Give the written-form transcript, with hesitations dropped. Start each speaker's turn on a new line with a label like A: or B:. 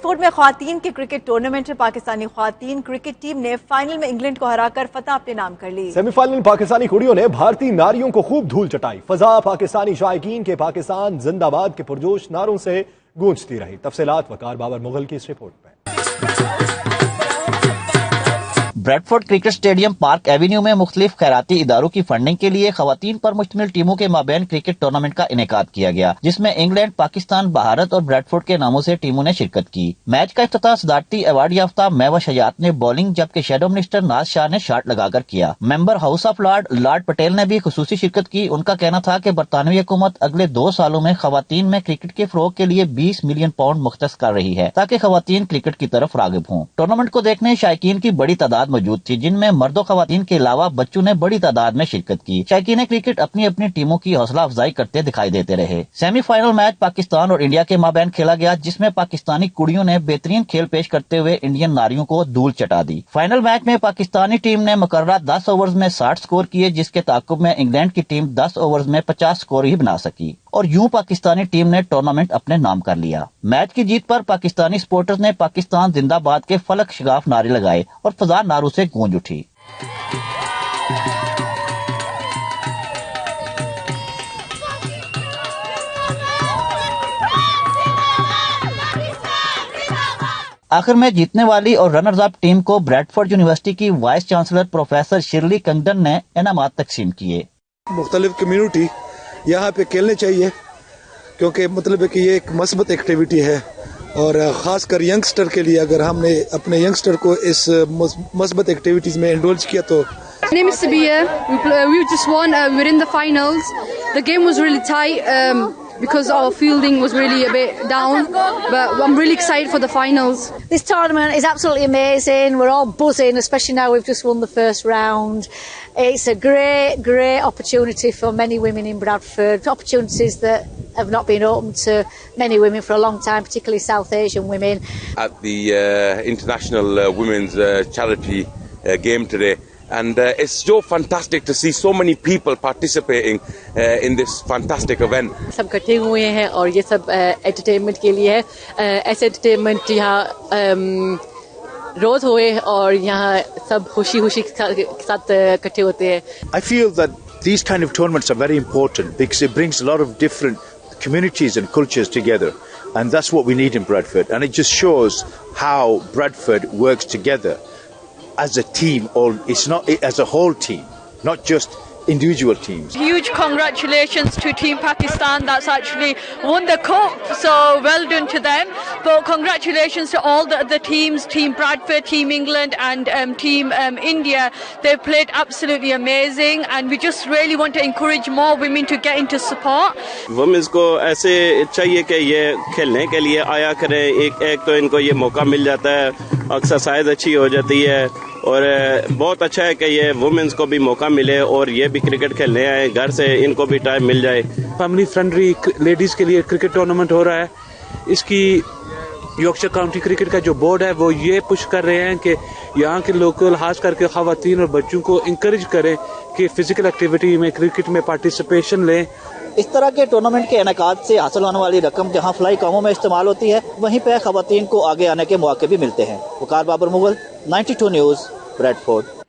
A: Fort میں خواتین کے کرکٹ ٹورنامنٹ میں پاکستانی خواتین کرکٹ ٹیم نے فائنل میں انگلینڈ کو ہرا کر فتح اپنے نام کر لی۔
B: سیمی فائنل میں پاکستانی کڑیوں نے بھارتی ناریوں کو خوب دھول چٹائی۔ فضا پاکستانی شائقین کے پاکستان زندہ باد کے پرجوش نعروں سے گونجتی رہی۔ تفصیلات وقار بابر مغل کی اس رپورٹ میں۔
C: Bradford cricket stadium park avenue میں مختلف خیراتی اداروں کی فنڈنگ کے لیے خواتین پر مشتمل ٹیموں کے مابین کرکٹ ٹورنامنٹ کا انعقاد کیا گیا، جس میں انگلینڈ، پاکستان، بھارت اور بریڈ فورڈ کے ناموں سے ٹیموں نے شرکت کی۔ میچ کا افتتاح صدارتی ایوارڈ یافتہ میوا شجاعت نے بولنگ جبکہ شیڈو منسٹر ناز شاہ نے شاٹ لگا کر کیا۔ ممبر ہاؤس آف لارڈ پٹیل نے بھی خصوصی شرکت کی۔ ان کا کہنا تھا کہ برطانوی حکومت اگلے 2 سالوں میں خواتین میں کرکٹ کے فروغ کے لیے 20 ملین پاؤنڈ مختص کر رہی ہے تاکہ خواتین کرکٹ کی طرف راغب ہوں۔ ٹورنامنٹ کو دیکھنے شائقین کی بڑی تعداد موجود تھی، جن میں مرد و خواتین کے علاوہ بچوں نے بڑی تعداد میں شرکت کی۔ شائقین کرکٹ اپنی اپنی ٹیموں کی حوصلہ افزائی کرتے دکھائی دیتے رہے۔ سیمی فائنل میچ پاکستان اور انڈیا کے مابین کھیلا گیا، جس میں پاکستانی کڑیوں نے بہترین کھیل پیش کرتے ہوئے انڈین ناریوں کو دھول چٹا دی۔ فائنل میچ میں پاکستانی ٹیم نے مقررہ 10 اوورز میں 60 سکور کیے، جس کے تعاقب میں انگلینڈ کی ٹیم 10 اوورز میں 50 سکور ہی بنا سکی اور یوں پاکستانی ٹیم نے ٹورنامنٹ اپنے نام کر لیا۔ میچ کی جیت پر پاکستانی سپورٹرز نے پاکستان زندہ باد کے فلک شگاف نعرے لگائے اور فضا نعروں سے گونج اٹھی۔ آخر میں جیتنے والی اور رنرز اپ ٹیم کو بریڈ فورڈ یونیورسٹی کی وائس چانسلر پروفیسر شرلی کنگڈن نے انعامات تقسیم کیے۔
D: مختلف کمیونٹی یہاں پہ کھیلنے چاہیے کیونکہ مطلب ہے کہ یہ ایک مثبت ایکٹیویٹی ہے، اور خاص کر ینگسٹر کے لیے اگر ہم نے اپنے ینگسٹر کو اس مثبت ایکٹیویٹیز میں انڈولج کیا تو۔
E: My name is Sabia. We just won. We're in the finals. The game was really tight because our fielding was really a bit down, but I'm really excited for the finals.
F: This tournament is absolutely amazing. We're all buzzing, especially now we've just won the first round. It's a great opportunity for many women in Bradford, opportunities that have not been open to many women for a long time, particularly South Asian women.
G: At the International Women's Charity game today. And it's so fantastic to see so many people participating in this fantastic event.
H: سب اکٹھے ہوئے ہیں اور یہ سب entertainment کے لیے ہے۔ ایسے entertainment یہاں روز ہوئے اور یہاں سب خوشی کے ساتھ اکٹھے ہوتے ہیں۔
I: I feel that these kind of tournaments are very important because it brings a lot of different communities and cultures together, and that's what we need in Bradford, and it just shows how Bradford works together as a team, or it's not as a whole team, not just individual teams.
J: Huge congratulations to Team Pakistan that's actually won the cup, so well done to them. But congratulations to all the other teams, Team Bradford, Team England and Team India. They've played absolutely amazing and we just really want to encourage more women to get into sport.
K: Women's کو ایسے چاہیے کہ یہ کھیلنے کے لیے آیا کریں، ایک تو ان کو یہ موقع مل جاتا ہے، ایکسرسائز اچھی ہو جاتی ہے، اور بہت اچھا ہے کہ یہ وومنس کو بھی موقع ملے اور یہ بھی کرکٹ کھیلنے آئے، گھر سے ان کو بھی ٹائم مل جائے۔
L: فیملی فرینڈلی لیڈیز کے لیے کرکٹ ٹورنامنٹ ہو رہا ہے۔ اس کی یارکشائر کاؤنٹی کرکٹ کا جو بورڈ ہے وہ یہ پش کر رہے ہیں کہ یہاں کے لوکل خاص کر کے خواتین اور بچوں کو انکریج کریں کہ فزیکل ایکٹیویٹی میں کرکٹ میں پارٹیسپیشن لیں۔
C: اس طرح کے ٹورنامنٹ کے انعقاد سے حاصل ہونے والی رقم جہاں فلاحی کاموں میں استعمال ہوتی ہے، وہیں پہ خواتین کو آگے آنے کے مواقع بھی ملتے ہیں۔ Waqar Babar Mughal, 92 news, bread Ford.